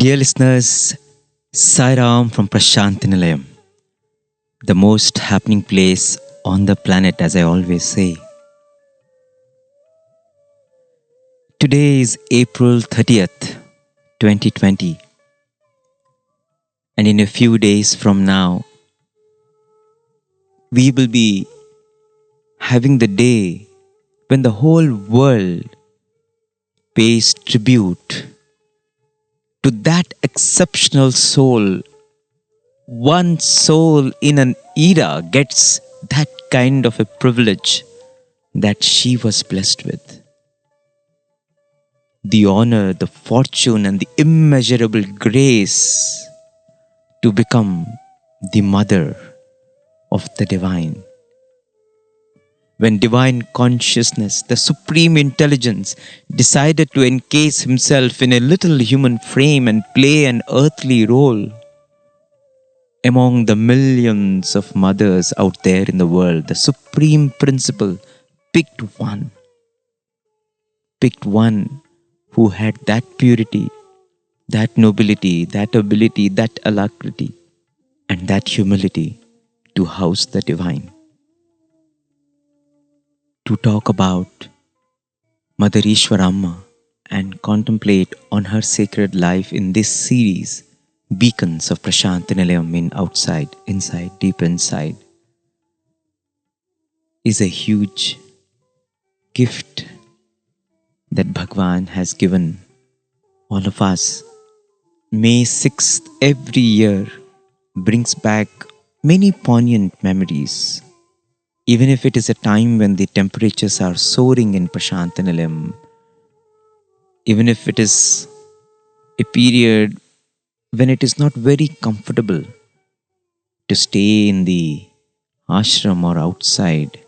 Dear listeners, Sai from Prashantinilayam, the most happening place on the planet, as I always say. Today is April 30th, 2020, and in a few days from now, we will be having the day when the whole world pays tribute to that exceptional soul. One soul in an era gets that kind of a privilege that she was blessed with. The honor, the fortune, and the immeasurable grace to become the mother of the divine. When divine consciousness, the supreme intelligence, decided to encase himself in a little human frame and play an earthly role among the millions of mothers out there in the world, the supreme principle picked one who had that purity, that nobility, that ability, that alacrity, and that humility to house the divine. To talk about Mother Eswaramma and contemplate on her sacred life in this series, Beacons of Prashantinilayam in outside, inside, deep inside, is a huge gift that Bhagwan has given all of us. May 6th every year brings back many poignant memories. Even if it is a time when the temperatures are soaring in Prashantinilayam, even if it is a period when it is not very comfortable to stay in the ashram or outside,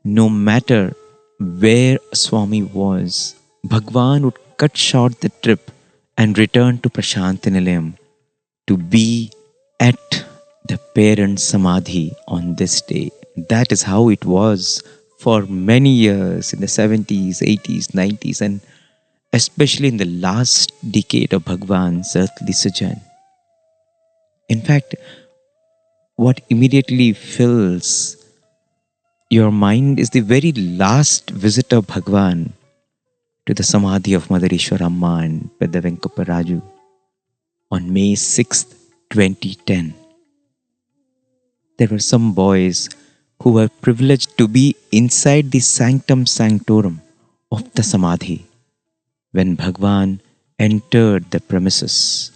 no matter where Swami was, Bhagwan would cut short the trip and return to Prashantinilayam to be at the parent samadhi on this day. That is how it was for many years in the 70s, 80s, 90s, and especially in the last decade of Bhagwan's earthly sojourn. In fact, what immediately fills your mind is the very last visit of Bhagwan to the samadhi of Mother Eswaramma and Pedda Venkaparaju on May 6th, 2010. There were some boys who were privileged to be inside the sanctum sanctorum of the samadhi when Bhagwan entered the premises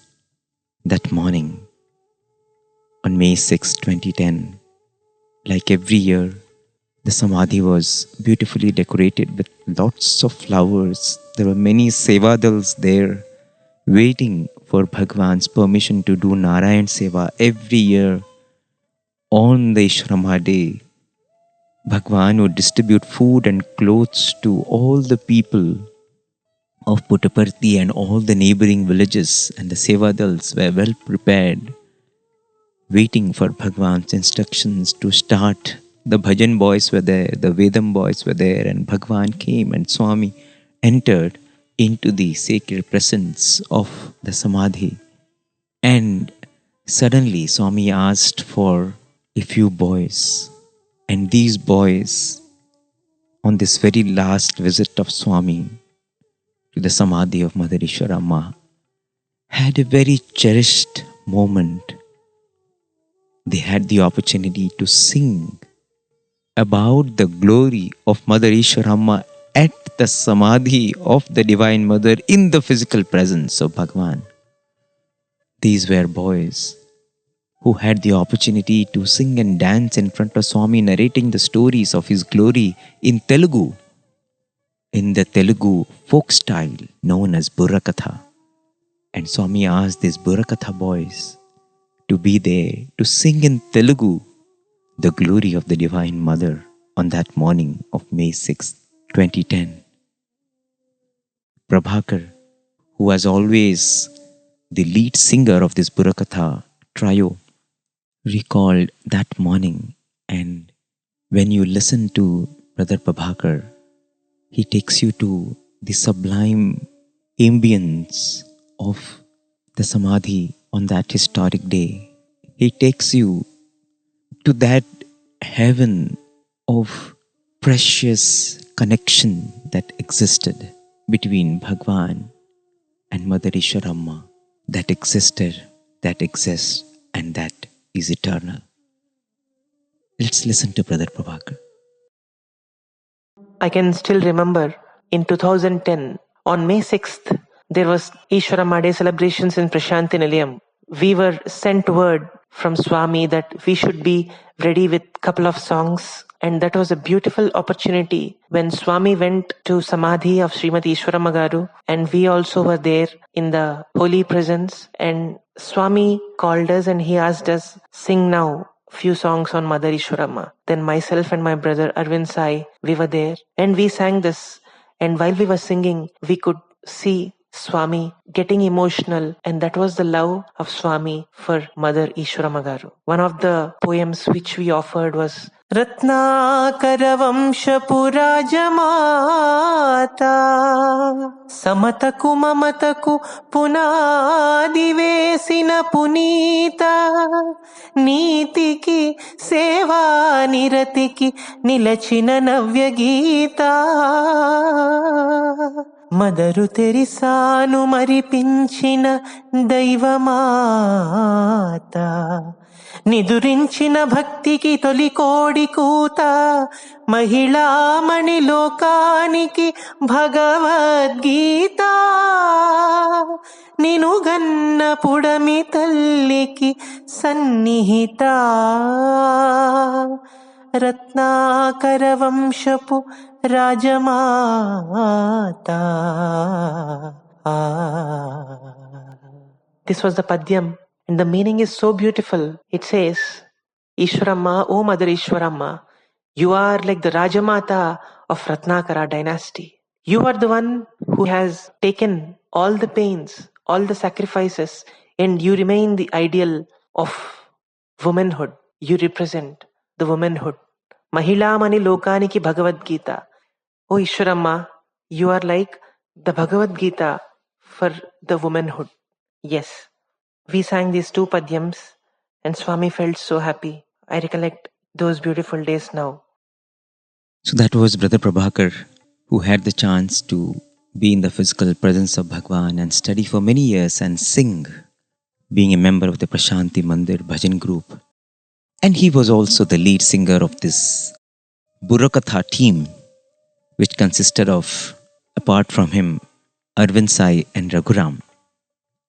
that morning on May 6, 2010. Like every year, the samadhi was beautifully decorated with lots of flowers. There were many sevadals there waiting for Bhagwan's permission to do Narayan Seva every year. On the Eswaramma day, Bhagwan would distribute food and clothes to all the people of Puttaparthi and all the neighboring villages, and the Sevadals were well prepared, waiting for Bhagwan's instructions to start. The bhajan boys were there, the Vedam boys were there, and Bhagwan came and Swami entered into the sacred presence of the samadhi. And suddenly Swami asked for a few boys, and these boys, on this very last visit of Swami to the samadhi of Mother Eswaramma, had a very cherished moment. They had the opportunity to sing about the glory of Mother Eswaramma at the samadhi of the Divine Mother in the physical presence of Bhagwan. These were boys who had the opportunity to sing and dance in front of Swami, narrating the stories of his glory in Telugu, in the Telugu folk style known as Burrakatha. And Swami asked these Burrakatha boys to be there to sing in Telugu the glory of the Divine Mother on that morning of May 6, 2010. Prabhakar, who was always the lead singer of this Burrakatha trio, recalled that morning, and when you listen to Brother Prabhakar, he takes you to the sublime ambience of the Samadhi on that historic day. He takes you to that heaven of precious connection that existed between Bhagwan and Mother Eswaramma, that existed, that exists, and that is eternal. Let's listen to Brother Prabhakar. I can still remember in 2010, on May 6th, there was Eswaramma Day celebrations in Prashanthi Nilayam. We were sent word from Swami that we should be ready with a couple of songs, and that was a beautiful opportunity when Swami went to Samadhi of Srimati Eswaramma Garu, and we also were there in the holy presence, and Swami called us and he asked us, sing now few songs on Mother Eswaramma. Then myself and my brother Arvind Sai, we were there and we sang this. And while we were singing, we could see Swami getting emotional, and that was the love of Swami for Mother Eswaramma Garu. One of the poems which we offered was Ratnakara Vamshapu Rajamata Samataku Mamataku Punadivesina Punita Nitiki Seva Niratiki Nilachina Navyagita Mother తెరిసాను మరిపించిన దైవమాత నిదురించిన భక్తికి తొలికోడి కూత మహిళామణి లోకానికి భగవద్గీత నినుగన్న పుడమి తల్లికి సన్నిహిత రత్నాకర వంశపు Rajamata. This was the Padyam, and the meaning is so beautiful. It says, Eswaramma, O Mother Eswaramma, you are like the Rajamata of Ratnakara dynasty. You are the one who has taken all the pains, all the sacrifices, and you remain the ideal of womanhood. You represent the womanhood. Mahilamani Lokaniki Bhagavad Gita. Oh Eswaramma, you are like the Bhagavad Gita for the womanhood. Yes, we sang these two padyams and Swami felt so happy. I recollect those beautiful days now. So that was Brother Prabhakar, who had the chance to be in the physical presence of Bhagwan and study for many years and sing, being a member of the Prashanthi Mandir Bhajan group. And he was also the lead singer of this Burakatha team, which consisted of, apart from him, Arvind Sai and Raghuram.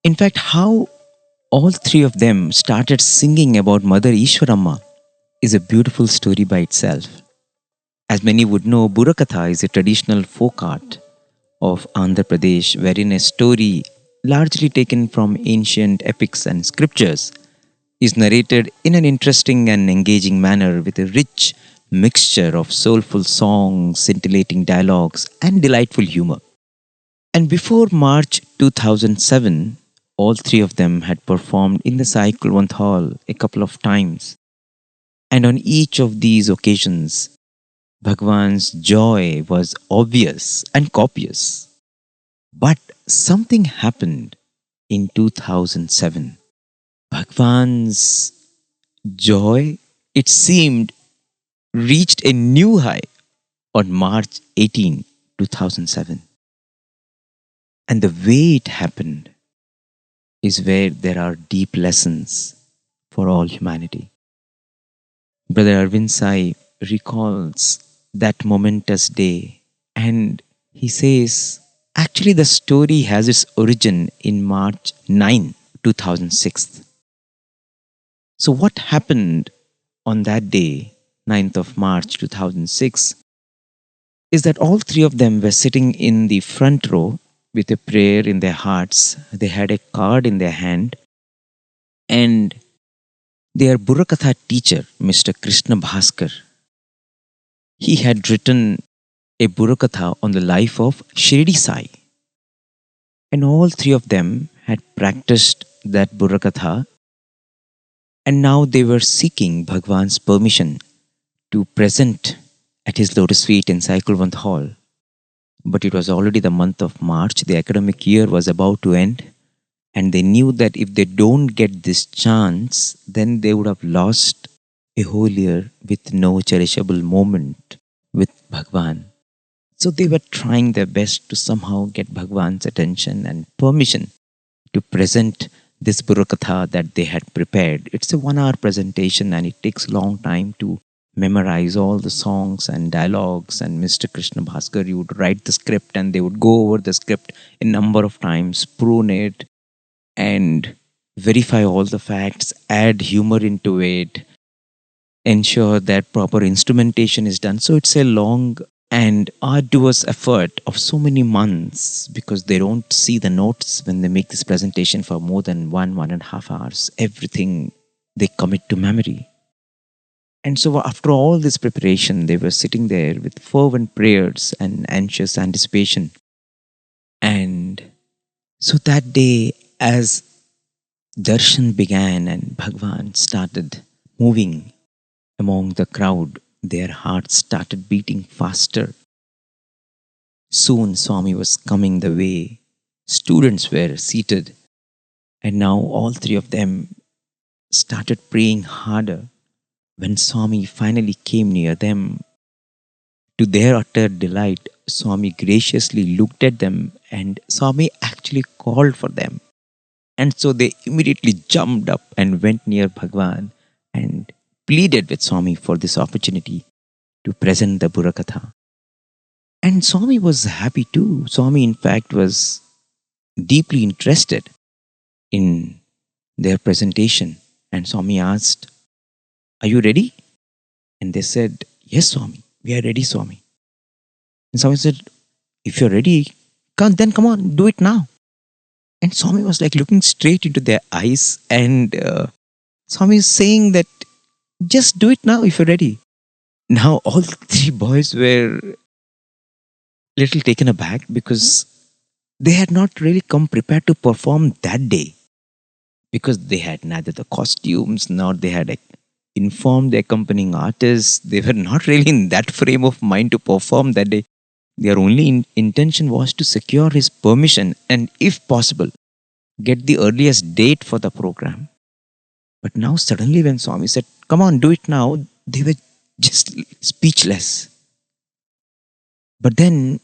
In fact, how all three of them started singing about Mother Eswaramma is a beautiful story by itself. As many would know, Burakatha is a traditional folk art of Andhra Pradesh, wherein a story largely taken from ancient epics and scriptures is narrated in an interesting and engaging manner with a rich mixture of soulful songs, scintillating dialogues, and delightful humor. And before March 2007, all three of them had performed in the Sai Kulwant Hall a couple of times. And on each of these occasions, Bhagwan's joy was obvious and copious. But something happened in 2007. Bhagwan's joy, it seemed, reached a new high on March 18, 2007. And the way it happened is where there are deep lessons for all humanity. Brother Arvind Sai recalls that momentous day and he says, actually the story has its origin in March 9, 2006. So what happened on that day, 9th of March 2006, is that all three of them were sitting in the front row with a prayer in their hearts. They had a card in their hand, and their Burakatha teacher, Mr. Krishna Bhaskar, he had written a Burakatha on the life of Shirdi Sai. And all three of them had practiced that Burakatha, and now they were seeking Bhagwan's permission to present at his lotus feet in Sai Kulwant Hall. But it was already the month of March, the academic year was about to end, And they knew that if they don't get this chance, then they would have lost a whole year with no cherishable moment with Bhagwan. So they were trying their best to somehow get Bhagwan's attention and permission to present this Burukatha that they had prepared. It's a 1 hour presentation and it takes a long time to memorize all the songs and dialogues. And Mr. Krishna Bhaskar, you would write the script and they would go over the script a number of times, prune it, and verify all the facts, add humor into it, ensure that proper instrumentation is done. So it's a long and arduous effort of so many months because they don't see the notes when they make this presentation for more than 1.5 hours. Everything they commit to memory. And so, after all this preparation, they were sitting there with fervent prayers and anxious anticipation. And so that day, as darshan began and Bhagwan started moving among the crowd, their hearts started beating faster. Soon Swami was coming the way. Students were seated, and now all three of them started praying harder. When Swami finally came near them, to their utter delight, Swami graciously looked at them and Swami actually called for them. And so they immediately jumped up and went near Bhagwan and pleaded with Swami for this opportunity to present the Burakatha. And Swami was happy too. Swami, in fact, was deeply interested in their presentation. And Swami asked, "Are you ready?" And they said, "Yes, Swami, we are ready, Swami." And Swami said, "If you're ready, come on, do it now." And Swami was like looking straight into their eyes, and Swami is saying that, "Just do it now if you're ready." Now, all three boys were little taken aback because they had not really come prepared to perform that day, because they had neither the costumes nor they had informed the accompanying artists. They were not really in that frame of mind to perform that day. Their only intention was to secure his permission and, if possible, get the earliest date for the program. But now, suddenly, when Swami said, "Come on, do it now," they were just speechless. But then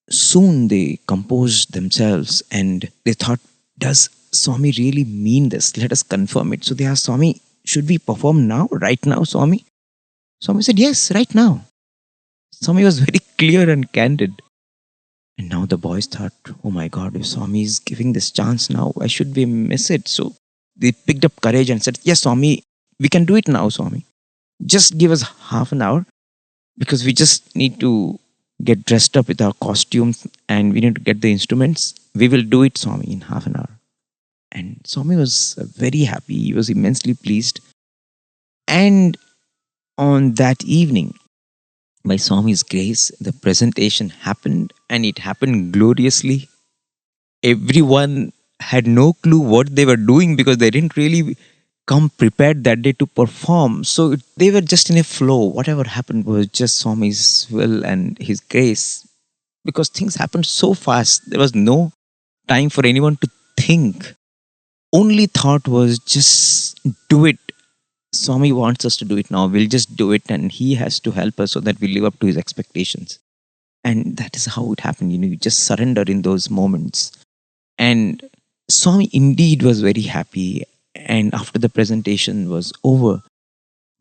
soon they composed themselves and they thought, "Does Swami really mean this? Let us confirm it." So they asked Swami, "Should we perform now, right now, Swami?" Swami said, "Yes, right now." Swami was very clear and candid. And now the boys thought, "Oh my God, if Swami is giving this chance now, why should we miss it?" So they picked up courage and said, "Yes, Swami, we can do it now, Swami. Just give us half an hour because we just need to get dressed up with our costumes and we need to get the instruments. We will do it, Swami, in half an hour." And Swami was very happy. He was immensely pleased. And on that evening, by Swami's grace, the presentation happened and it happened gloriously. Everyone had no clue what they were doing because they didn't really come prepared that day to perform. So they were just in a flow. Whatever happened was just Swami's will and his grace, because things happened so fast. There was no time for anyone to think. Only thought was, just do it. Swami wants us to do it now. We'll just do it, and he has to help us so that we live up to his expectations. And that is how it happened. You just surrender in those moments. And Swami indeed was very happy. And after the presentation was over,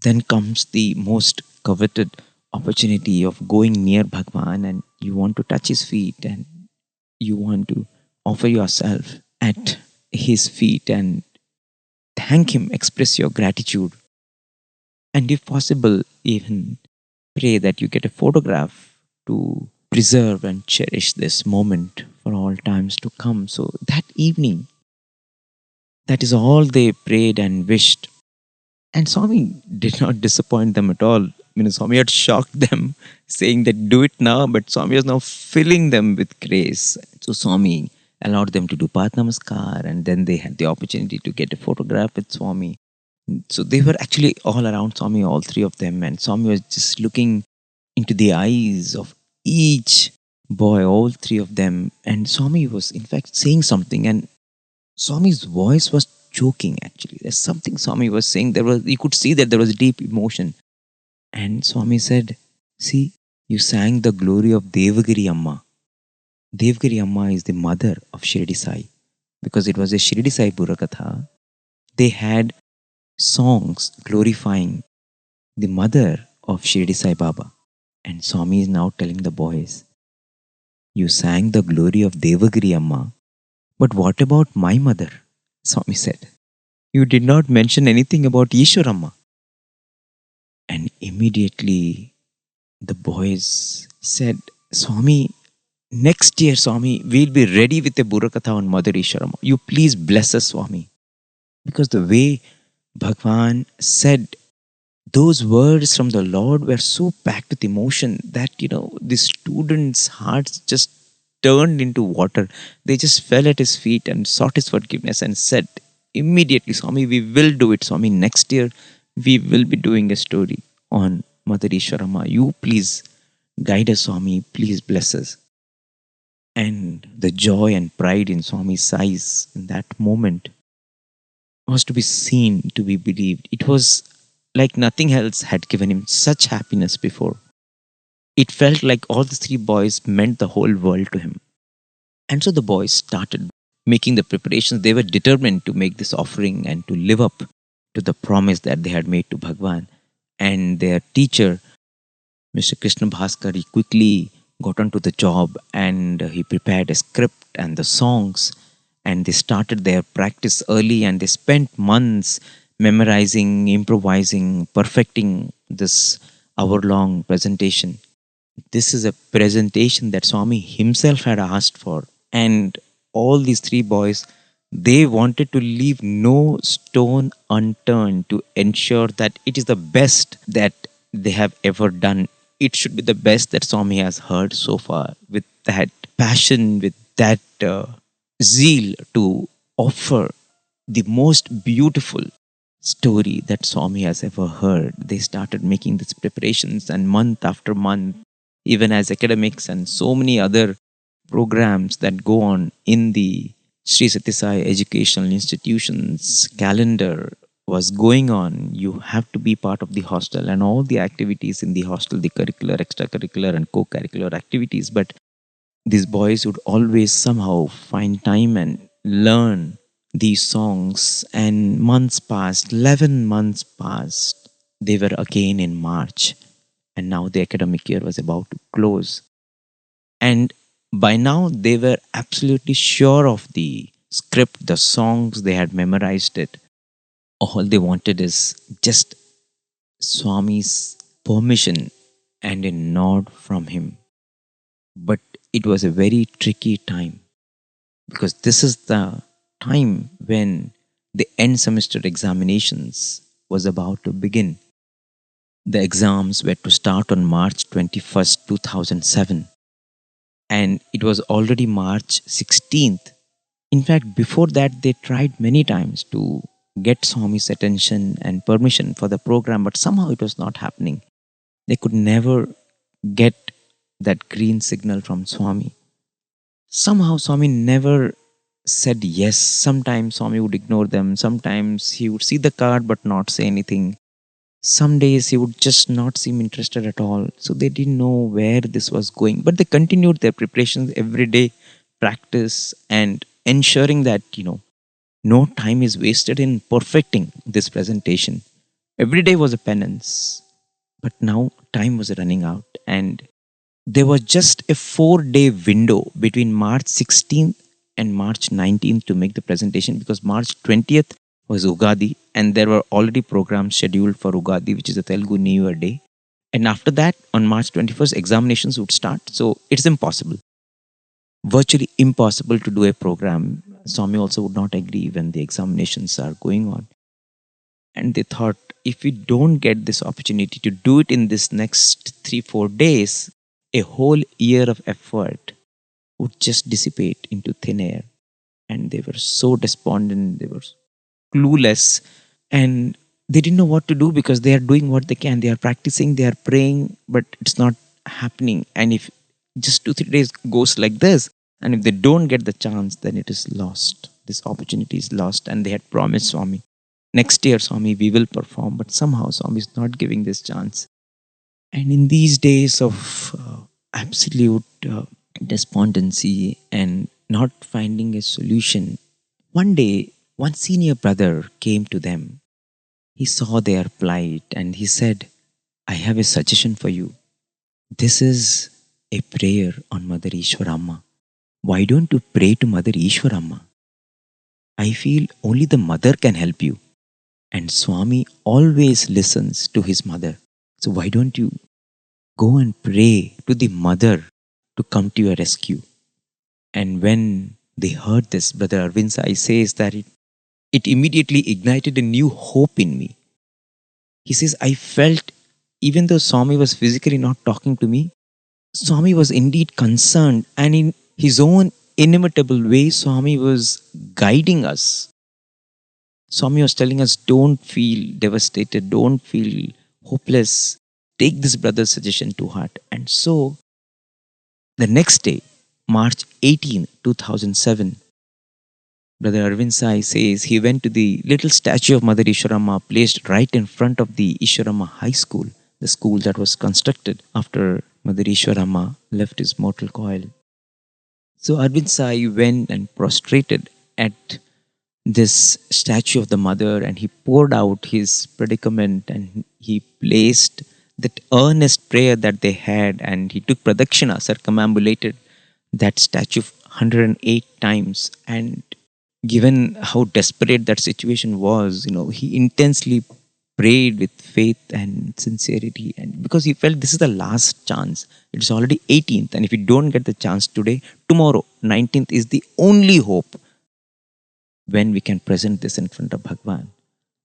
then comes the most coveted opportunity of going near Bhagwan, and you want to touch his feet and you want to offer yourself at his feet and thank him, express your gratitude, and if possible, even pray that you get a photograph to preserve and cherish this moment for all times to come. So that evening, that is all they prayed and wished. And Swami did not disappoint them at all. Swami had shocked them, saying that do it now, but Swami was now filling them with grace. So Swami allowed them to do Path Namaskar, and then they had the opportunity to get a photograph with Swami. So they were actually all around Swami, all three of them, and Swami was just looking into the eyes of each boy, all three of them. And Swami was, in fact, saying something, and Swami's voice was choking actually. There's something Swami was saying. You could see that there was deep emotion. And Swami said, see, you sang the glory of Devagiri Amma. Devagiri Amma is the mother of Shirdi Sai. Because it was a Shirdi Sai Burakatha, they had songs glorifying the mother of Shirdi Sai Baba. And Swami is now telling the boys, you sang the glory of Devagiri Amma, but what about my mother? Swami said, you did not mention anything about Eswaramma. And immediately the boys said, Swami, next year, Swami, we'll be ready with a Burakatha on Mother Eswaramma. You please bless us, Swami. Because the way Bhagwan said those words from the Lord were so packed with emotion that, the students' hearts just turned into water. They just fell at his feet and sought his forgiveness and said, immediately, Swami, we will do it. Swami, next year we will be doing a story on Mother Eswaramma. You please guide us, Swami. Please bless us. And the joy and pride in Swami's eyes in that moment was to be seen, to be believed. It was like nothing else had given him such happiness before. It felt like all the three boys meant the whole world to him. And so the boys started making the preparations. They were determined to make this offering and to live up to the promise that they had made to Bhagwan. And their teacher, Mr. Krishna Bhaskar, he quickly got onto the job and he prepared a script and the songs, and they started their practice early and they spent months memorizing, improvising, perfecting this hour-long presentation. This is a presentation that Swami himself had asked for, and all these three boys, they wanted to leave no stone unturned to ensure that it is the best that they have ever done. It should be the best that Swami has heard so far, with that passion, with that zeal to offer the most beautiful story that Swami has ever heard. They started making these preparations, and month after month, even as academics and so many other programs that go on in the Sri Sathya Sai educational institutions calendar was going on, you have to be part of the hostel and all the activities in the hostel, the curricular, extracurricular, and co-curricular activities. But these boys would always somehow find time and learn these songs. And months passed, 11 months passed. They were again in March, and now the academic year was about to close. And by now, they were absolutely sure of the script, the songs, they had memorized it. All they wanted is just Swami's permission and a nod from him. But it was a very tricky time, because this is the time when the end semester examinations was about to begin. The exams were to start on March 21st, 2007, and it was already March 16th. In fact, before that, they tried many times to get Swami's attention and permission for the program, but somehow it was not happening. They could never get that green signal from Swami. Somehow, Swami never said yes. Sometimes Swami would ignore them. Sometimes he would see the card but not say anything. Some days he would just not seem interested at all. So they didn't know where this was going. But they continued their preparations every day, practice, and ensuring that, no time is wasted in perfecting this presentation. Every day was a penance. But now time was running out, and there was just a 4-day window between March 16th and March 19th to make the presentation, because March 20th was Ugadi and there were already programs scheduled for Ugadi, which is the Telugu New Year day. And after that, on March 21st, examinations would start. So it's impossible, virtually impossible to do a program. Swami also would not agree when the examinations are going on. And they thought, if we don't get this opportunity to do it in this next 3-4 days, a whole year of effort would just dissipate into thin air. And they were so despondent, they were clueless, and they didn't know what to do, because they are doing what they can. They are practicing, they are praying, but it's not happening. And if just 2-3 days goes like this, and if they don't get the chance, then it is lost. This opportunity is lost. And they had promised Swami, next year, Swami, we will perform. But somehow Swami is not giving this chance. And in these days of absolute despondency and not finding a solution, one day, one senior brother came to them. He saw their plight and he said, I have a suggestion for you. This is a prayer on Mother Eswaramma. Why don't you pray to Mother Eswaramma? I feel only the mother can help you. And Swami always listens to his mother. So why don't you go and pray to the mother to come to your rescue? And when they heard this, Brother Arvind Sai says that it immediately ignited a new hope in me. He says, I felt, even though Swami was physically not talking to me, Swami was indeed concerned, and in his own inimitable way, Swami was guiding us. Swami was telling us, don't feel devastated, don't feel hopeless. Take this brother's suggestion to heart. And so, the next day, March 18, 2007, Brother Arvind Sai says he went to the little statue of Mother Eswaramma placed right in front of the Eswaramma High School, the school that was constructed after Mother Eswaramma left his mortal coil. So Arvind Sai went and prostrated at this statue of the mother and he poured out his predicament and he placed that earnest prayer that they had, and he took pradakshina, circumambulated that statue 108 times. And given how desperate that situation was, he intensely prayed with faith and sincerity, and because he felt this is the last chance. It's already 18th, and if you don't get the chance today, tomorrow 19th is the only hope when we can present this in front of Bhagwan.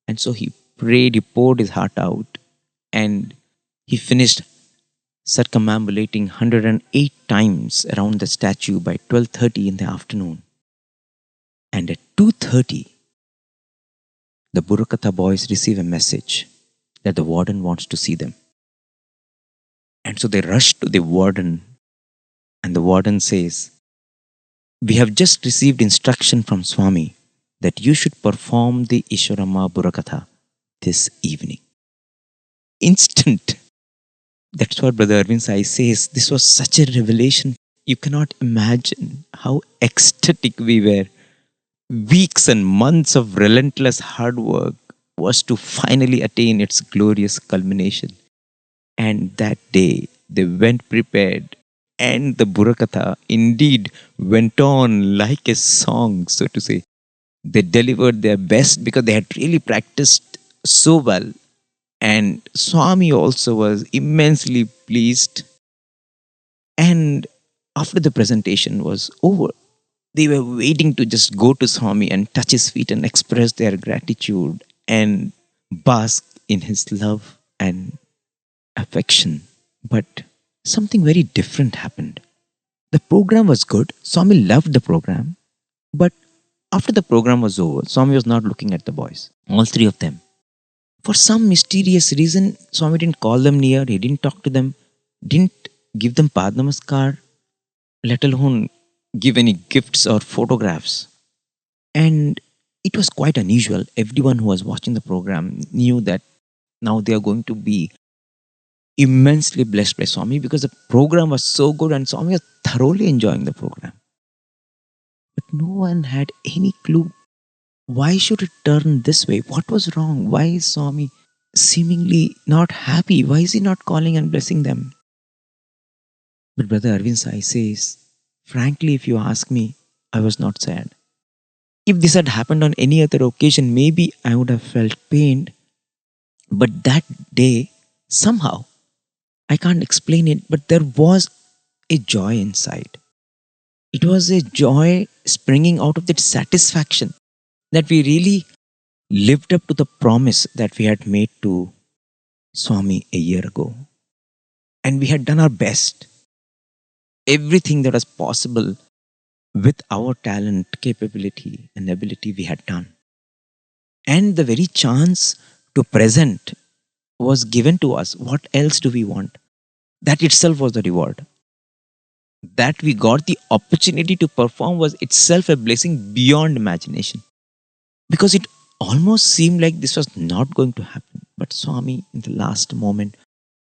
And so he prayed, he poured his heart out, and he finished circumambulating 108 times around the statue by 12:30 in the afternoon. And at 2:30, the Burukatha boys receive a message that the warden wants to see them. And so they rush to the warden, and the warden says, we have just received instruction from Swami that you should perform the Eswaramma Burukatha this evening. Instant. That's what Brother Arvind Sai says. This was such a revelation. You cannot imagine how ecstatic we were. Weeks and months of relentless hard work was to finally attain its glorious culmination. And that day, they went prepared, and the Burukatha indeed went on like a song, so to say. They delivered their best because they had really practiced so well. And Swami also was immensely pleased. And after the presentation was over, they were waiting to just go to Swami and touch his feet and express their gratitude and bask in his love and affection. But something very different happened. The program was good. Swami loved the program. But after the program was over, Swami was not looking at the boys, all three of them. For some mysterious reason, Swami didn't call them near, he didn't talk to them, didn't give them Padnamaskar, let alone give any gifts or photographs. And it was quite unusual. Everyone who was watching the program knew that now they are going to be immensely blessed by Swami because the program was so good and Swami was thoroughly enjoying the program. But no one had any clue. Why should it turn this way? What was wrong? Why is Swami seemingly not happy? Why is he not calling and blessing them? But Brother Arvind Sai says, frankly, if you ask me, I was not sad. If this had happened on any other occasion, maybe I would have felt pained. But that day, somehow, I can't explain it, but there was a joy inside. It was a joy springing out of that satisfaction that we really lived up to the promise that we had made to Swami a year ago. And we had done our best. Everything that was possible with our talent, capability, and ability we had done. And the very chance to present was given to us. What else do we want? That itself was the reward. that we got the opportunity to perform was itself a blessing beyond imagination. Because it almost seemed like this was not going to happen. But Swami, in the last moment,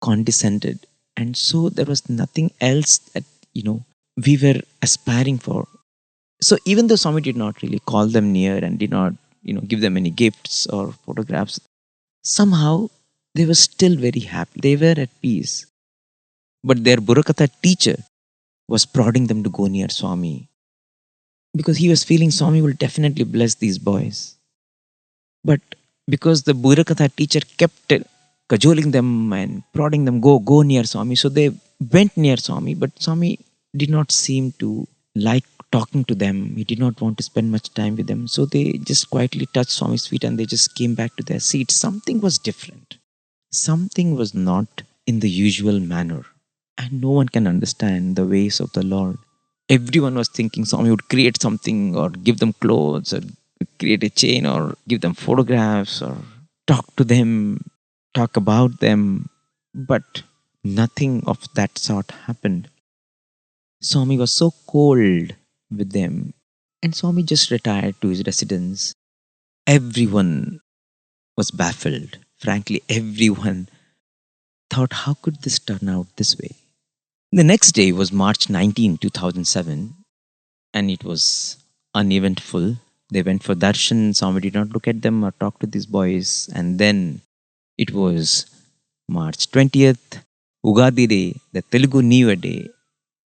condescended. And so there was nothing else that, we were aspiring for. So even though Swami did not really call them near and did not, give them any gifts or photographs, somehow they were still very happy. They were at peace. But their Burakatha teacher was prodding them to go near Swami because he was feeling Swami will definitely bless these boys. But because the Burakatha teacher kept cajoling them and prodding them, go near Swami, so they went near Swami, but Swami did not seem to like talking to them. He did not want to spend much time with them. So they just quietly touched Swami's feet and they just came back to their seats. Something was different. Something was not in the usual manner. And no one can understand the ways of the Lord. Everyone was thinking Swami would create something or give them clothes or create a chain or give them photographs or talk to them, talk about them. But nothing of that sort happened. Swami was so cold with them. And Swami just retired to his residence. Everyone was baffled. Frankly, everyone thought, how could this turn out this way? The next day was March 19, 2007, and it was uneventful. They went for darshan. Swami did not look at them or talk to these boys. And then it was March 20th, Ugadi Day, the Telugu New Year Day.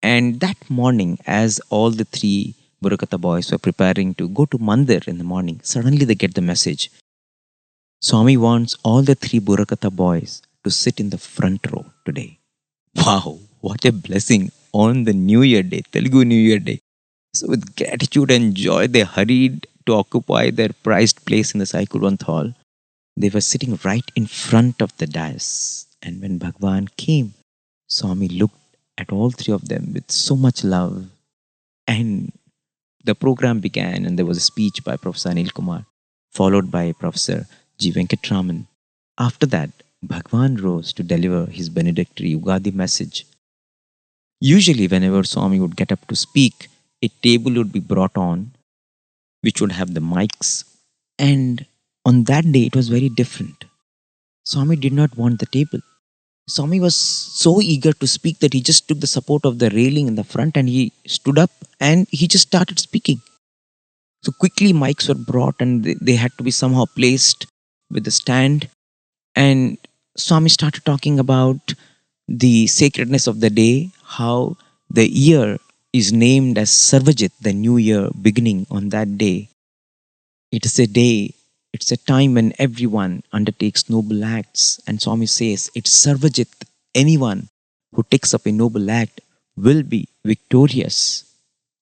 And that morning, as all the three Burakatha boys were preparing to go to Mandir in the morning, suddenly they get the message. Swami wants all the three Burakatha boys to sit in the front row today. Wow, what a blessing on the New Year Day, Telugu New Year Day. So, with gratitude and joy, they hurried to occupy their prized place in the Sai Kulwant hall. They were sitting right in front of the dais. And when Bhagwan came, Swami looked at all three of them with so much love. And the program began, and there was a speech by Professor Anil Kumar, followed by Professor G. Venkatraman. After that, Bhagwan rose to deliver his benedictory Ugadi message. Usually, whenever Swami would get up to speak, a table would be brought on, which would have the mics. And on that day, it was very different. Swami did not want the table. Swami was so eager to speak that he just took the support of the railing in the front and he stood up and he just started speaking. So quickly, mics were brought and they had to be somehow placed with the stand. And Swami started talking about the sacredness of the day, how the year is named as Sarvajit, the new year beginning on that day. It is a day, it's a time when everyone undertakes noble acts. And Swami says, it's Sarvajit, anyone who takes up a noble act will be victorious.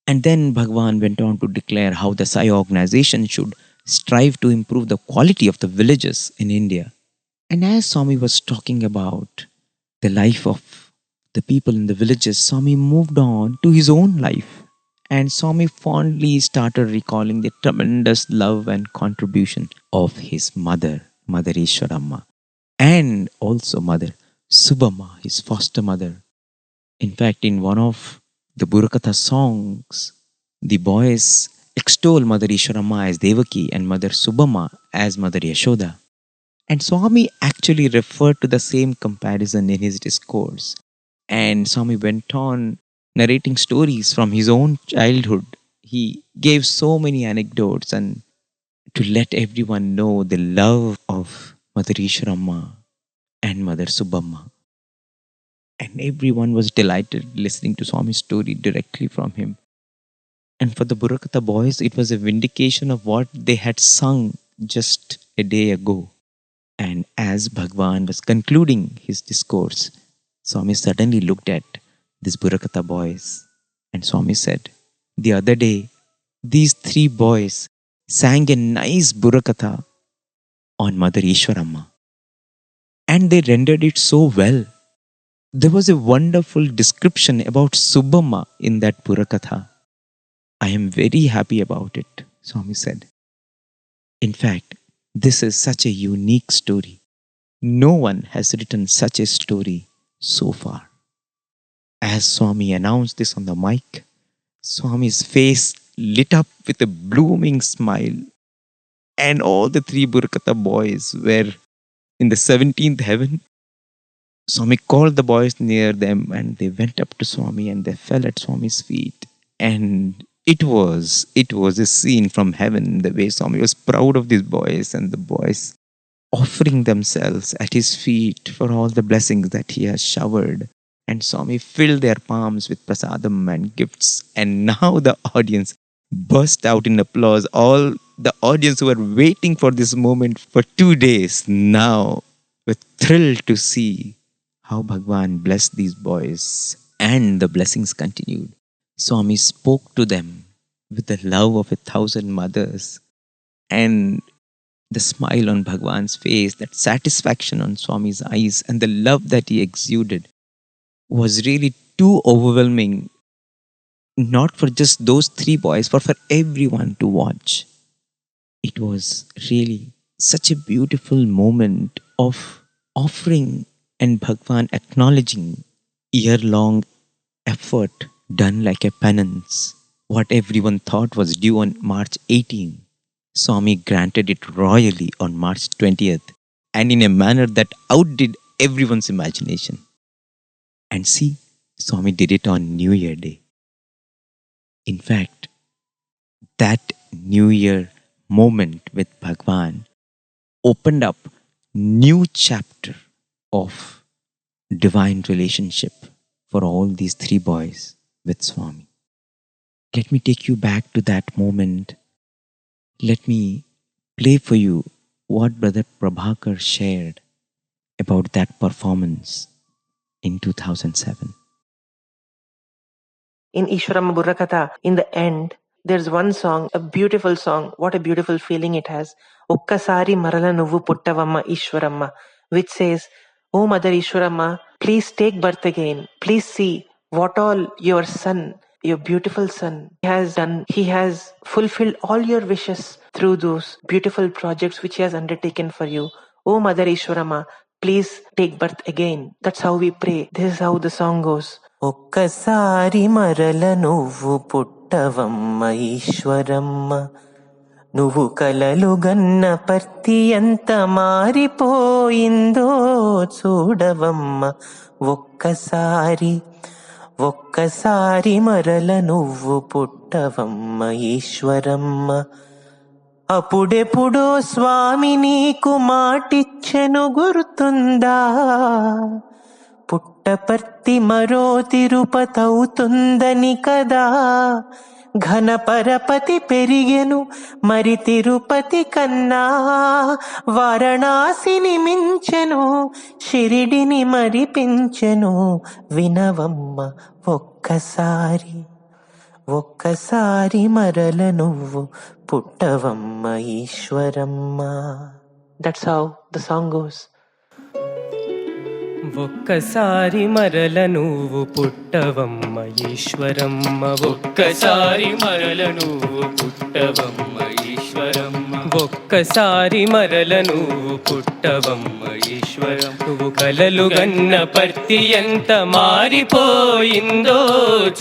And then Bhagwan went on to declare how the Sai organization should strive to improve the quality of the villages in India. And as Swami was talking about the life of the people in the villages, Swami moved on to his own life. And Swami fondly started recalling the tremendous love and contribution of his mother, Mother Eswaramma, and also Mother Subhamma, his foster mother. In fact, in one of the Burakatha songs, the boys extol Mother Eswaramma as Devaki and Mother Subhamma as Mother Yashoda. And Swami actually referred to the same comparison in his discourse. And Swami went on narrating stories from his own childhood. He gave so many anecdotes and to let everyone know the love of Mother Isharamma and Mother Subhamma. And everyone was delighted listening to Swami's story directly from him. And for the Burakatha boys, it was a vindication of what they had sung just a day ago. And as Bhagwan was concluding his discourse, Swami suddenly looked at these Burakatha boys and Swami said, the other day, these three boys sang a nice Burakatha on Mother Ishwaramma. And they rendered it so well. There was a wonderful description about Subbamma in that Burakatha. I am very happy about it, Swami said. In fact, this is such a unique story. No one has written such a story so far. As Swami announced this on the mic, Swami's face lit up with a blooming smile, and all the three Burkata boys were in the 17th heaven. Swami called the boys near them and they went up to Swami and they fell at Swami's feet. And it was a scene from heaven, the way Swami was proud of these boys and the boys offering themselves at his feet for all the blessings that he has showered. And Swami filled their palms with prasadam and gifts. And now the audience burst out in applause. All the audience who were waiting for this moment for 2 days now were thrilled to see how Bhagwan blessed these boys. And the blessings continued. Swami spoke to them with the love of 1,000 mothers. And the smile on Bhagwan's face, that satisfaction on Swami's eyes, and the love that he exuded was really too overwhelming, not for just those three boys, but for everyone to watch. It was really such a beautiful moment of offering and Bhagwan acknowledging year-long effort done like a penance. What everyone thought was due on March 18. Swami granted it royally on March 20th and in a manner that outdid everyone's imagination. And see, Swami did it on New Year Day. In fact, that New Year moment with Bhagwan opened up new chapter of divine relationship for all these three boys with Swami. Let me take you back to that moment. Let me play for you what Brother Prabhakar shared about that performance in 2007. In Eswaramma Burrakatha, in the end, there's one song, a beautiful song. What a beautiful feeling it has. Okkasari marala nuvu puttavamma Eswaramma, which says, "Oh Mother Eswaramma, please take birth again. Please see what all your son, your beautiful son, has done. He has fulfilled all your wishes through those beautiful projects which he has undertaken for you. Oh Mother Eswaramma, please take birth again." That's how we pray. This is how the song goes. ఒక్కసారి మరల నువ్వు పుట్టవమ్మ ఈశ్వరమ్మ, నువ్వు కలలు గన్న పర్తి ఎంత మారిపోయిందో చూడవమ్మ. ఒక్కసారి ఒక్కసారి మరల నువ్వు పుట్టవమ్మ ఈశ్వరమ్మ. అప్పుడెప్పుడో స్వామి నీకు మాటిచ్చెను గుర్తుందా, పుట్టపర్తి మరో తిరుపతవుతుందని కదా. ఘనపరపతి పెరిగెను మరి తిరుపతి కన్నా, వారణాసిని మించెను షిరిడిని మరిపించెను. వినవమ్మ ఒక్కసారి ఒక్కసారి మరల నువ్వు పుట్టవమ్మ Eshwaramma. That's how the song goes. ఒక్కసారి మరల నువ్వు పుట్టవమ్మ ఈశ్వరమ్మ, ఒక్కసారి మరల నువ్వు పుట్టవమ్మ ఈశ్వరమ్మ, ఒక్కసారి మరల నువ్వు పుట్టవమ్మ ఈశ్వరం. నువ్వు కలలు గన్న పర్తి ఎంత మారిపోయిందో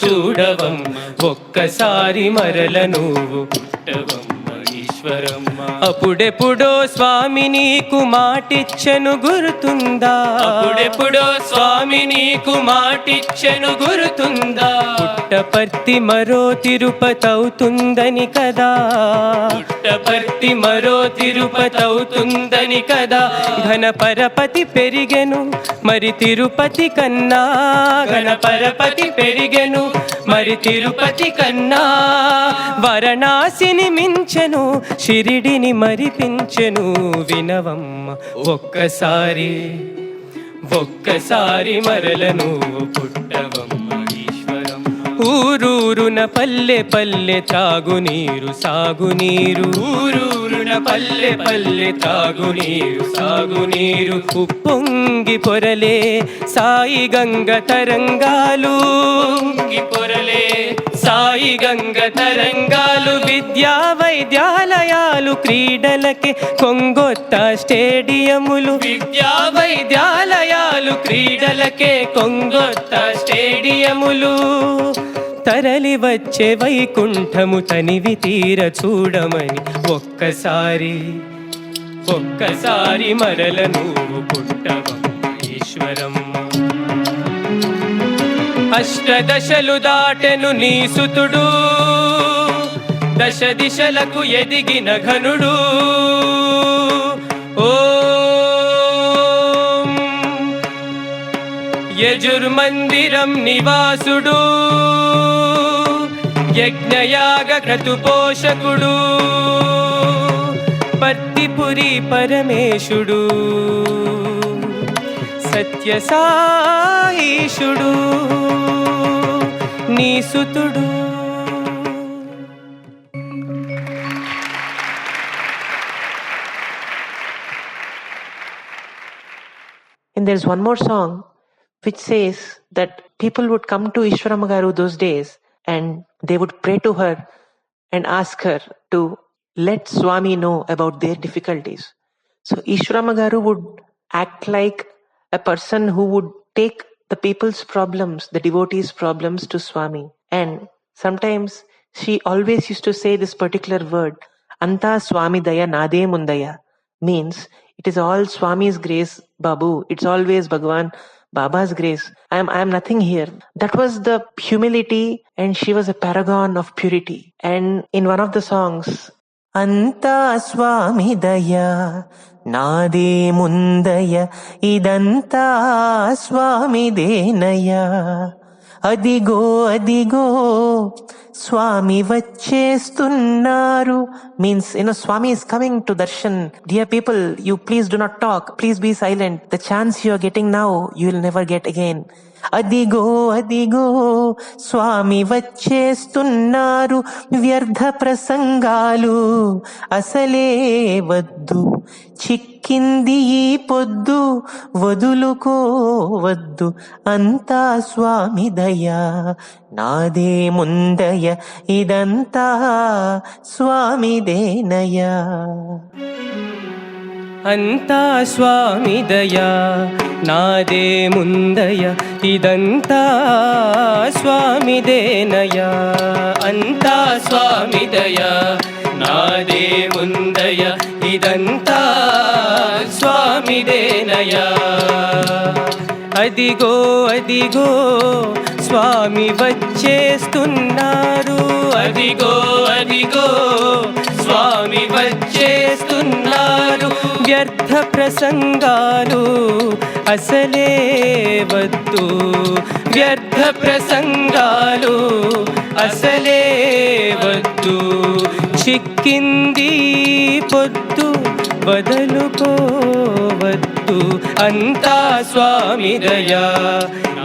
చూడవమ్మ. ఒక్కసారి మరల నువ్వు పుట్టవమ్మ ఈశ్వరమ్మ. అప్పుడెప్పుడో స్వామి నీకు మాటిచ్చెను గుర్తుందా, అప్పుడెప్పుడో స్వామి నీకు మాటిచ్చెను గుర్తుందా. పుట్టపర్తి మరో తిరుపతవుతుందని కదా, పుట్టపర్తి మరో తిరుపతవుతుందని కదా. ఘనపరపతి పెరిగెను మరి తిరుపతి కన్నా, ఘనపరపతి పెరిగెను మరి తిరుపతి కన్నా. వారణాసిని మించెను షిరిడిని మరిపించెను. వినవమ్మ ఒక్కసారి ఒక్కసారి మరల నువ్వు పుట్టవమ్మ ఈశ్వరం. ఊరూరున పల్లె పల్లె తాగునీరు సాగునీరు, ఊరూరున పల్లె పల్లె తాగునీరు సాగునీరు. ఉప్పొంగి పొరలే సాయి గంగ తరంగాలు, పొంగి పొరలే సాయి గంగ తరంగాలు, విద్యా వైద్యాలయాలు, క్రీడలకే కొంగొత్త స్టేడియములు. విద్యా వైద్యాలయాలు, క్రీడలకే కొంగొత్త స్టేడియములు. తరలి వచ్చే వైకుంఠము తనివి తీర చూడమని ఒక్కసారి మరల నువ్వు పుట్టవమ్మ ఈశ్వరమ్మ. అష్టదశలు దాటెను నీ సుతుడు, దశ దిశలకు ఎదిగిన ఘనుడు. ఓం యజుర్మందిరం నివాసుడు, యజ్ఞయాగ క్రతు పోషకుడు, పత్తిపురి పరమేశుడు, సత్య సాయిషుడు నీ సుతుడు. And there's one more song which says that people would come to Eswaramma garu those days and they would pray to her and ask her to let Swami know about their difficulties. So Eswaramma garu would act like a person who would take the people's problems, the devotees' problems to Swami. And sometimes she always used to say this particular word, Anta Swami Daya Nade Mundaya, means it is all Swami's grace, Babu. It's always Bhagwan, Baba's grace. I am nothing here. That was the humility, and she was a paragon of purity. And in one of the songs, Anta Swami Daya Nade Mundaya Idanta Swami Denaya Adigo Adigo Swami Vachestunnaru, means, Swami is coming to darshan. Dear people, you please do not talk. Please be silent. The chance you are getting now, you will never get again. అదిగో అదిగో స్వామి వచ్చేస్తున్నారు, వ్యర్థ ప్రసంగాలు అసలే వద్దు, చిక్కింది ఈ పొద్దు వదులుకోవద్దు, అంతా స్వామి దయ నాదే ముందయ ఇదంతా స్వామిదేనయ. అంతా స్వామి దయా నాదే ముందయ ఇదంతా స్వామిదేనయా. అంతా స్వామి దయా నాదే ముందయ ఇదంతా స్వామిదేనయా. అదిగో అదిగో స్వామి వచ్చేస్తున్నారు, అదిగో అదిగో స్వామి వచ్చేస్తున్నారు, వ్యర్థ ప్రసంగాలు అసలే వద్దు, వ్యర్థ ప్రసంగాలు అసలే వద్దు, చిక్కింది పొద్దు వదలుకోవద్దు, అంతా స్వామి దయా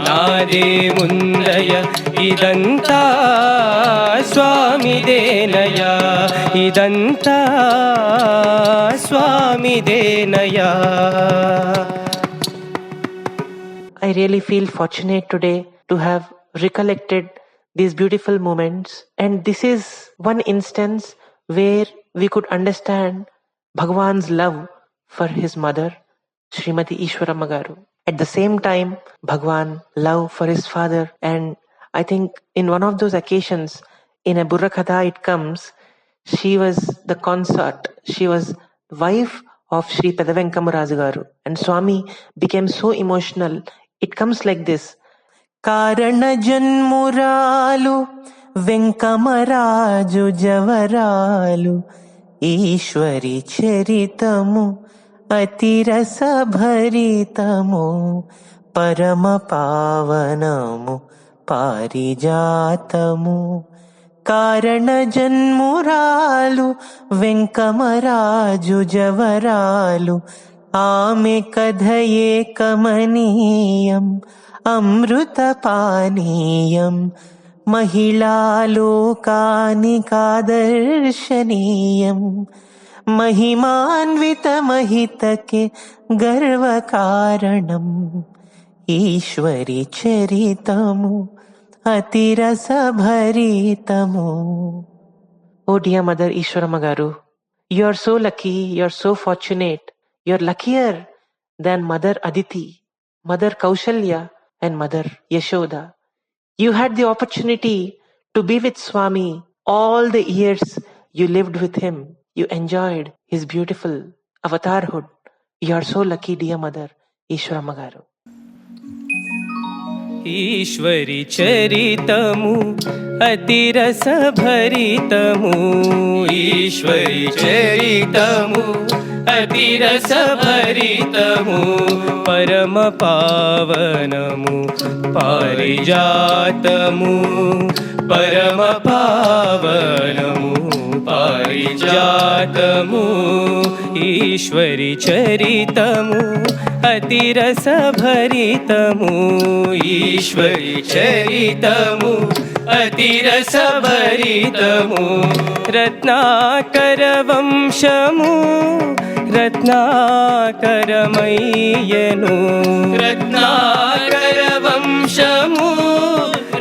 నాదే ముందయ ఇదంతా స్వామిదేనయా, ఇదంతా స్వామిదేనయా. I really feel fortunate today to have recollected these beautiful moments, and this is one instance where we could understand Bhagwan's love for his mother, Srimati Eswaramma garu. At the same time, Bhagwan love for his father, and I think in one of those occasions, in a Burra Katha it comes, she was the consort, she was wife of Sri Pedavenkamarazu garu, and Swami became so emotional. It comes like this: Karana janmuralu Venkamarazu javaralu Ishwari charitamu అతిరస భరితము పరమ పావనము పారిజాతము. కారణ జన్మురాలు వెంకమరాజు జవరాలు, ఆమె కథయే కమనీయం అమృత పానీయం, మహిళాలోకానికాదర్శనీయం, महिमान्वित महितके गर्व कारणम ईश्वरी चरितमु అతిరసభరితము. Oh dear Mother Eswaramma garu, you are so lucky, you are so fortunate. You are luckier than Mother Aditi, Mother Kaushalya and Mother Yashoda. You had the opportunity to be with Swami all the years you lived with him. You enjoyed his beautiful avatarhood. You are so lucky, dear Mother Eswaramma garu. Eshwari చరితము అతిరస భరితము. ఈశ్వరి చరితము అతిరస భరితము. పరమ పావనము పారిజాతము. పరమ పావనము పారిజాతము. ఈశ్వరి చరితము అతిరస భరితము. ఈశ్వరి చరితము అతిరస భరితము. రత్నాకర వంశము రత్నాకరమయ్యను. రత్నాకర వంశము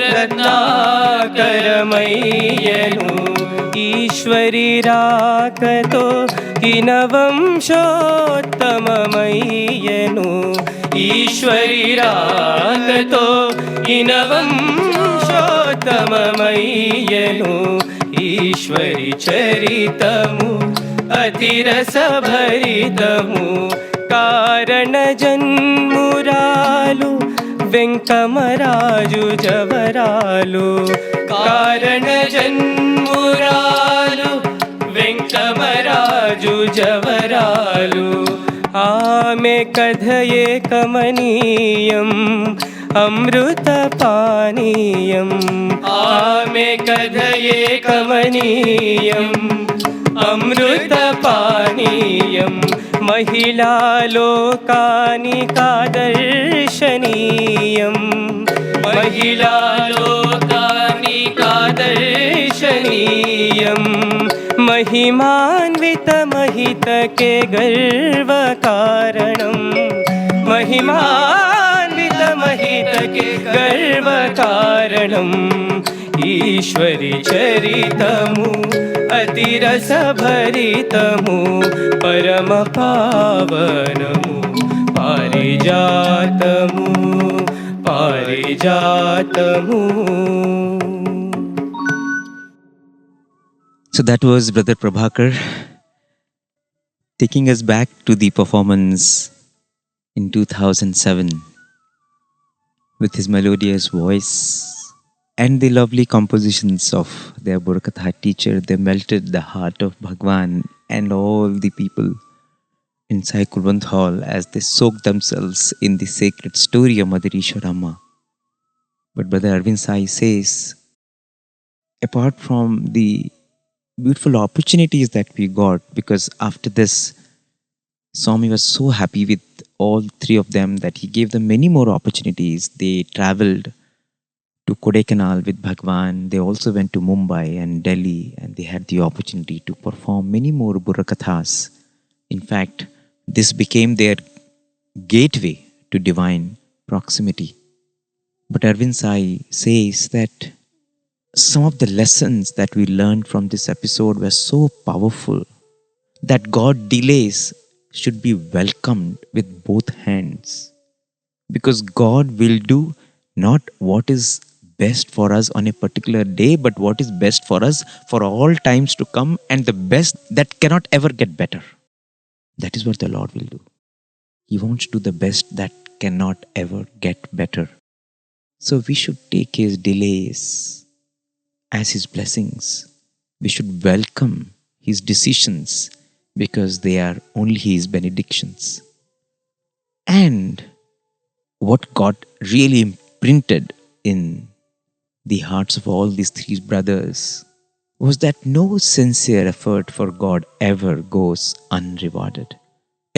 రత్నాకరమయ్యను. ఈశ్వరి రాకతో కిన వంశోత్తమమయ్యను. ఈశ్వరి రాకతో కిన వంశోత్తమమయ్యను. ఈశ్వరి చరితము అతిరస భరితము. కారణ జన్మురాలు వెంకమరాజు జవరాలు. కారణ జన్మురాలు వెంకమరాజు జవరాలు. ఆమె కథయే కమనీయం అమృత పానీయం. ఆమె కథయే కమనీయం అమృత పానీయం. మహిళా లోకానికాదర్శనీయం. మహిళా లోకానికాదర్శనీయం. महिमान्वित महित के गर्व कारणम. महिमान्वित महित के गर्व कारणम. ईश्वरी चरितमु अतिरस भरितमु. परम पावनमु पारिजातमु पारिजातमु. So that was Brother Prabhakar taking us back to the performance in 2007 with his melodious voice and the lovely compositions of their Burkatha teacher. They melted the heart of Bhagwan and all the people inside Kulwant Hall as they soaked themselves in the sacred story of Mother Eswaramma. But Brother Arvind Sai says, apart from the beautiful opportunities that we got, because after this Swami was so happy with all three of them that he gave them many more opportunities. They traveled to Kodaikanal with Bhagwan. They also went to Mumbai and Delhi, and they had the opportunity to perform many more Burakathas. In fact, this became their gateway to divine proximity. But Arvind Sai says that some of the lessons that we learned from this episode were so powerful that God delays should be welcomed with both hands, because God will do not what is best for us on a particular day, but what is best for us for all times to come, and the best that cannot ever get better. That is what the Lord will do. He wants to do the best that cannot ever get better. So we should take his delays as his blessings. We should welcome his decisions, because they are only his benedictions. And what God really imprinted in the hearts of all these three brothers was that no sincere effort for God ever goes unrewarded.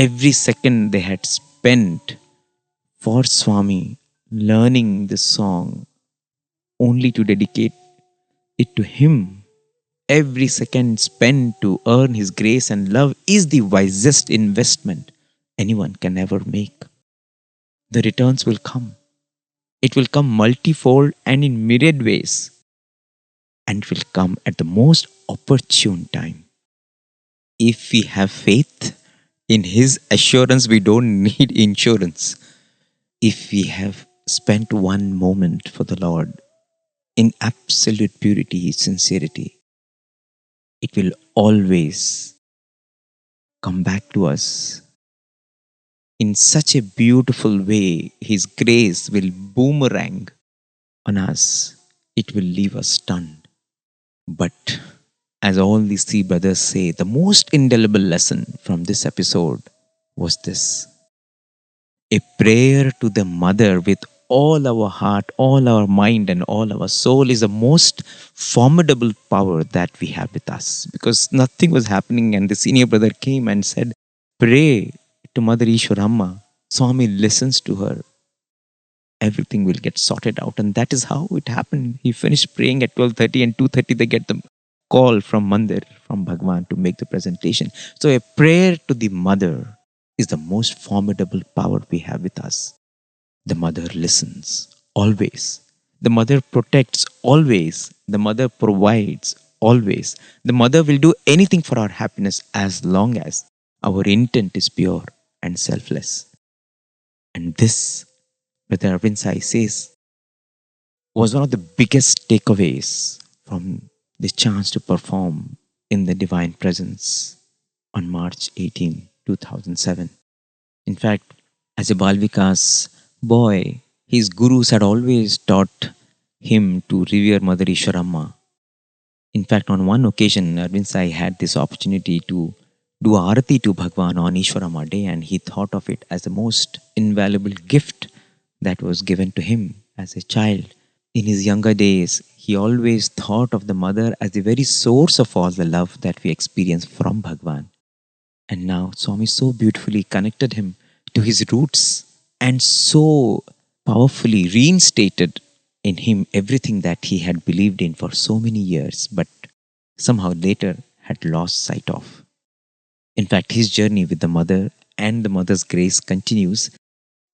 Every second they had spent for Swami learning this song only to dedicate it to him. Every second spent to earn his grace and love is the wisest investment anyone can ever make. The returns will come. It will come multifold and in myriad ways. And it will come at the most opportune time. If we have faith in His assurance, we don't need insurance. If we have spent one moment for the Lord in absolute purity, sincerity, it will always come back to us in such a beautiful way. His grace will boomerang on us. It will leave us stunned. But as all these three brothers say, the most indelible lesson from this episode was this: a prayer to the mother with all our heart, all our mind, and all our soul is the most formidable power that we have with us. Because nothing was happening, and the senior brother came and said, pray to Mother Eswaramma. Swami listens to her. Everything will get sorted out. And that is how it happened. He finished praying at 12:30, and 2:30 they get the call from Mandir, from Bhagwan, to make the presentation. So a prayer to the mother is the most formidable power we have with us. The mother listens always. The mother protects always. The mother provides always. The mother will do anything for our happiness as long as our intent is pure and selfless. And this, Brother Arvind Sai says, was one of the biggest takeaways from the chance to perform in the Divine Presence on March 18, 2007. In fact, as a Balvikas boy, his gurus had always taught him to revere Mother Eswaramma. In fact, on one occasion, Arvind Sai had this opportunity to do Arati to Bhagwan on Eswaramma Day, and he thought of it as the most invaluable gift that was given to him as a child. In his younger days, he always thought of the mother as the very source of all the love that we experience from Bhagwan. And now Swami so beautifully connected him to his roots and so powerfully reinstated in him everything that he had believed in for so many years, but somehow later had lost sight of. In fact, his journey with the mother and the mother's grace continues,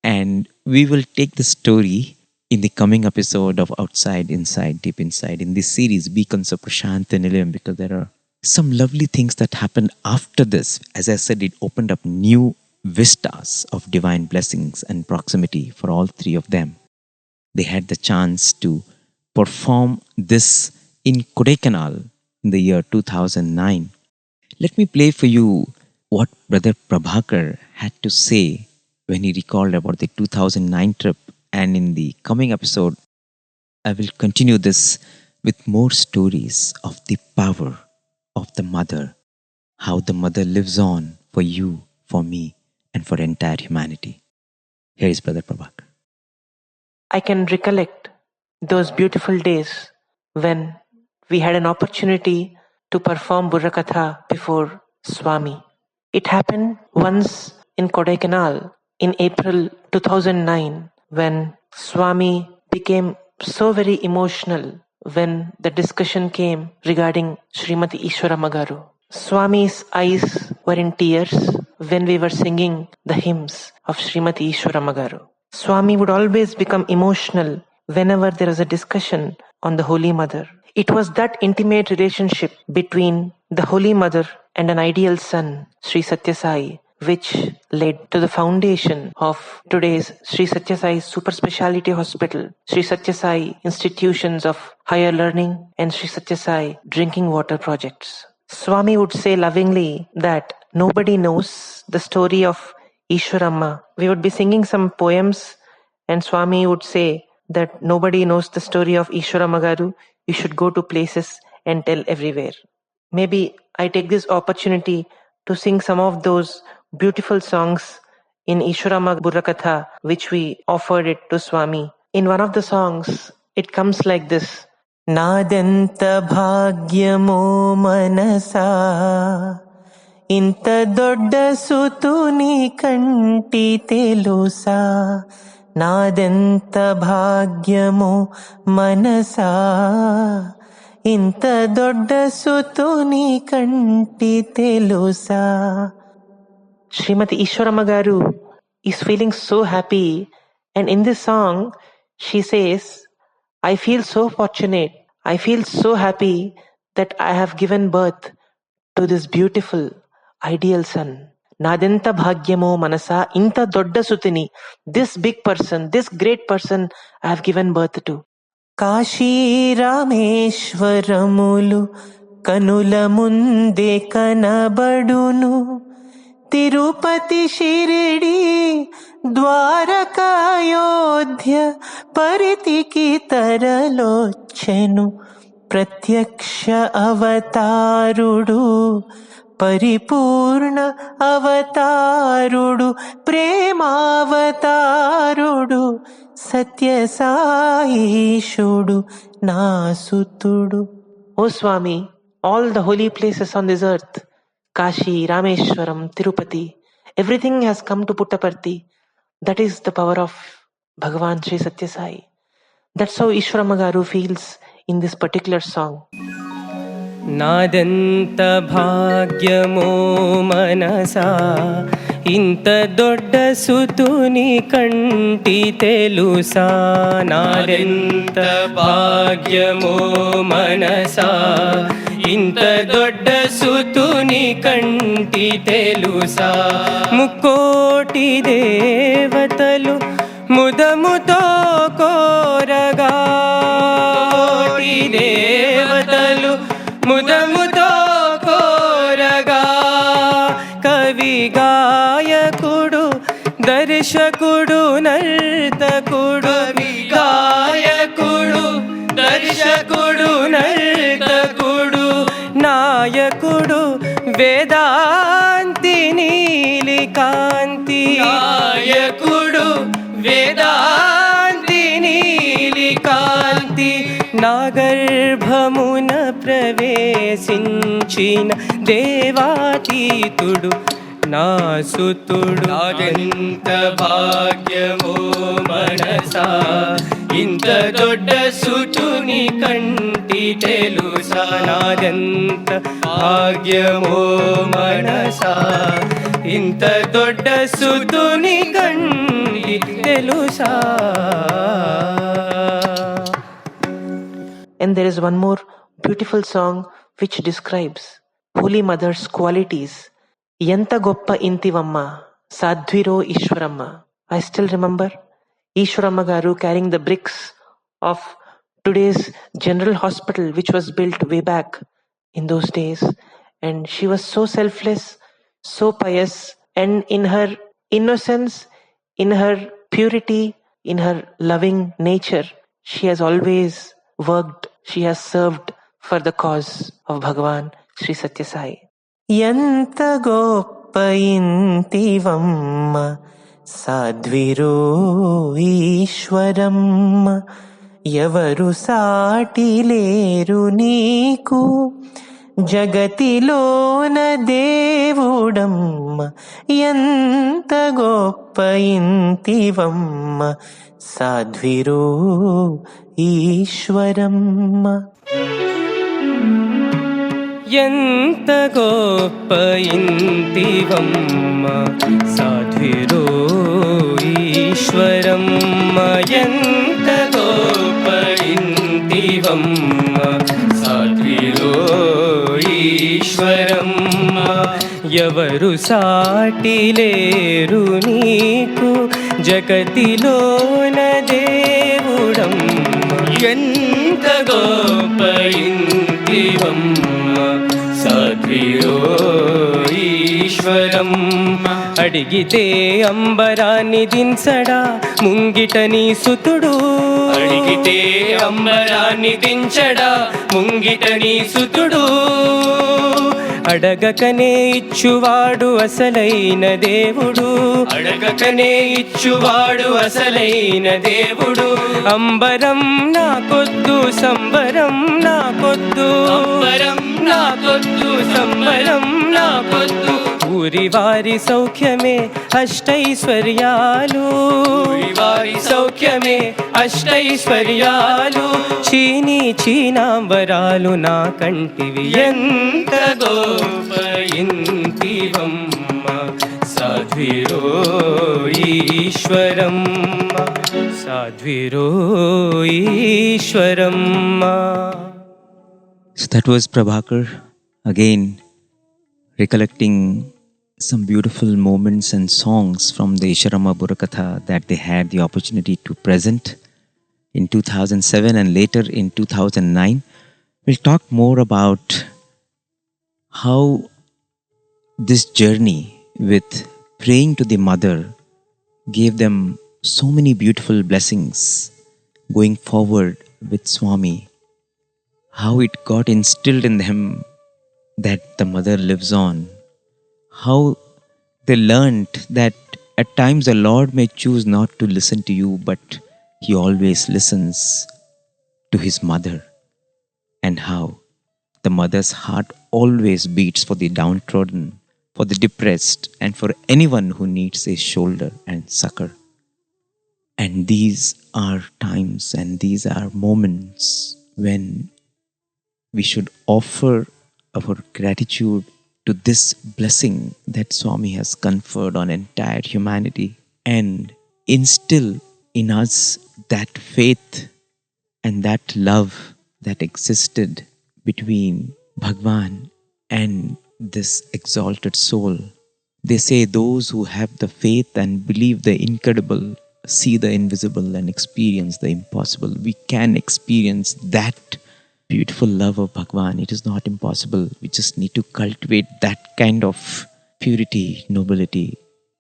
and we will take the story in the coming episode of Outside, Inside, Deep Inside in this series, Beacons of Prasanthi, because there are some lovely things that happened after this. As I said, it opened up new vistas of divine blessings and proximity for all three of them. They had the chance to perform this in Kodaikanal in the year 2009. Let me play for you what Brother Prabhakar had to say when he recalled about the 2009 trip. And in the coming episode, I will continue this with more stories of the power of the mother, how the mother lives on for you, for me, and for entire humanity. Here is Brother Prabhakar. I can recollect those beautiful days when we had an opportunity to perform Burrakatha before Swami. It happened once in Kodaikanal in April 2009 when Swami became so very emotional when the discussion came regarding Srimati Eswaramma Garu. Swami's eyes were in tears when we were singing the hymns of Srimati Eswaramma Garu. Swami would always become emotional whenever there was a discussion on the Holy Mother. It was that intimate relationship between the Holy Mother and an ideal son, Sri Sathya Sai, which led to the foundation of today's Sri Sathya Sai Super Speciality Hospital, Sri Sathya Sai Institutions of Higher Learning, and Sri Sathya Sai Drinking Water Projects. Swami would say lovingly that nobody knows the story of Eswaramma. We would be singing some poems and Swami would say that nobody knows the story of Eswaramma Garu. You should go to places and tell everywhere. Maybe I take this opportunity to sing some of those beautiful songs in Eswaramma Burrakatha which we offered it to Swami. In one of the songs, it comes like this. Nadenta bhagyamo manasa Inta dodda sutuni kanti telusa Nadenta bhagyamo manasa Inta dodda sutuni kanti telusa. Srimati Eswaramma Garu is feeling so happy, and in this song She says, I feel so fortunate, I feel so happy that I have given birth to this beautiful, ideal son. నాదెంత భాగ్యమో మనసా ఇంత Dodda సుతిని, this big person, this great person I have given birth to. Kashi రామేశ్వరములు కనుల ముందే కనబడును, తిరుపతి షిరిడి ద్వారకాయోధ్య పరితికి తరలొచ్చెను, ప్రత్యక్ష అవతారుడు పరిపూర్ణ అవతారుడు ప్రేమావతారుడు సత్యసాయిషుడు నా సుతుడు. O Swami, all the holy places on this earth, Kashi, Rameshwaram, Tirupati, everything has come to Puttaparthi. That is the power of Bhagavan Sri Sathya Sai. That's how Eswaramma garu feels in this particular song. నాదెంత భాగ్యమో మనసా ఇంత దొడ్డ సుతుని కంటి తెలుసా. నాదెంత భాగ్యమో మనసా ఇంత దొడ్డ సుతుని కంటి తెలుసా. ముక్కోటి దేవతలు ముదముతో కోరగా, దేవతలు ముదముతో కోరగా, కవి గాయకుడు దర్శకుడు నర్తకుడు, గాయకుడు దర్శకుడు నర్తకుడు నాయకుడు వేదాంతి నీలికాంతి, నాయకుడు వేదాంతి నీలికాంతి, నా గర్భమున ప్రవేశించిన దేవాతీతుడు నా సుతుడు. నాదెంత భాగ్యమో మనసా ఇంత దొడ్డ సుతుని కంటి తెలుసా. నాదెంత భాగ్యమో మనసా ఇంత దొడ్డ సుతుని కంటి తెలుసా. And there is one more beautiful song which describes Holy Mother's qualities. Yanta goppa intivamma, sadhviro Eswaramma. I still remember Eswaramma garu carrying the bricks of today's general hospital, which was built way back in those days. And she was so selfless, so pious, and in her innocence, in her purity, in her loving nature, she has always worked, she has served for the cause of Bhagavan Sri Sathya Sai. ఎంత గొప్ప ఇంటివమ్మ సాధ్విరో ఈశ్వరమ్మ, ఎవరు సాటి లేరు నీకు జగతిలోన దేవుడమ్మ. ఎంత గొప్ప ఇంటివమ్మ సాధ్విరో ఈశ్వరమ్మ. ఎంత గొప్ప ఇంటివమ్మ సాధ్విరో ఈశ్వరమ్మ, ఎంత గొప్ప ఇంటివమ్మ సాధ్విరో ఈశ్వరమ్మ, ఎవరు సాటి లేరు నీకు జగతిలోన దేవుడమ్మ. ఎంత గొప్ప ఇంటివమ్మ సాధ్విరో ఈశ్వరమ్మ, అడిగితే అంబరాన్ని దించడా ముంగిట నీ సుతుడు, అడిగితే అంబరాన్ని దించడా ముంగిట నీ సుతుడు, అడగకనే ఇచ్చువాడు అసలైన దేవుడు, అడగకనే ఇచ్చువాడు అసలైన దేవుడు. అంబరం నాకొద్దు సంబరం నాకొద్దు, అంబరం నాకొద్దు సంబరం నాకొద్దు, ఊరి వారి సౌఖ్యమే అష్టైశ్వర్యాలు, ఊరి వారి సౌఖ్యమే అష్టైశ్వర్యాలు, చీనీ చీనాంబరాలు నా కంటివి. ఎంత గొప్ప ఇంటివమ్మ సాధ్విరో Eshwaramma. సాధ్విరో Eshwaramma. So that was Prabhakar again recollecting some beautiful moments and songs from the Eswaramma Burakatha that they had the opportunity to present in 2007 and later in 2009. We'll talk more about how this journey with praying to the mother gave them so many beautiful blessings going forward with Swami, how it got instilled in them that the mother lives on, how they learnt that at times the Lord may choose not to listen to you, but He always listens to His mother, and how the mother's heart always beats for the downtrodden, for the depressed, and for anyone who needs a shoulder and succor. And these are times and these are moments when we should offer our gratitude to this blessing that Swami has conferred on entire humanity and instill in us that faith and that love that existed between Bhagwan and this exalted soul. They say those who have the faith and believe the incredible see the invisible and experience the impossible. We can experience that beautiful love of Bhagwan. It is not impossible. We just need to cultivate that kind of purity, nobility,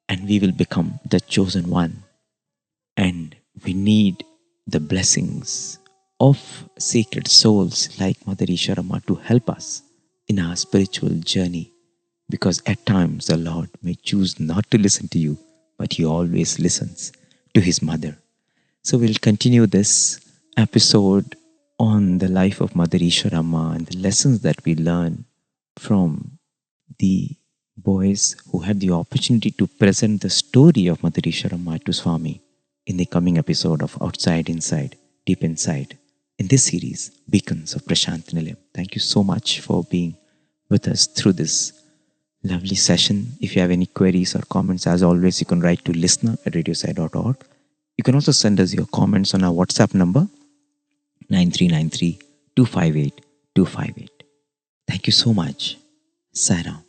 and we will become the chosen one. And we need the blessings of sacred souls like Mother Eswaramma to help us in our spiritual journey, because at times the Lord may choose not to listen to you, but He always listens to His mother. So we'll continue this episode on the life of Mother Eswaramma and the lessons that we learn from the boys who had the opportunity to present the story of Mother Eswaramma to Swami in the coming episode of Outside Inside, Deep Inside, in this series, Beacons of Prashantinilayam. Thank you so much for being with us through this lovely session. If you have any queries or comments, as always, you can write to listener@radiosai.org. You can also send us your comments on our WhatsApp number 9393 258 258. Thank you so much. Sai Ram.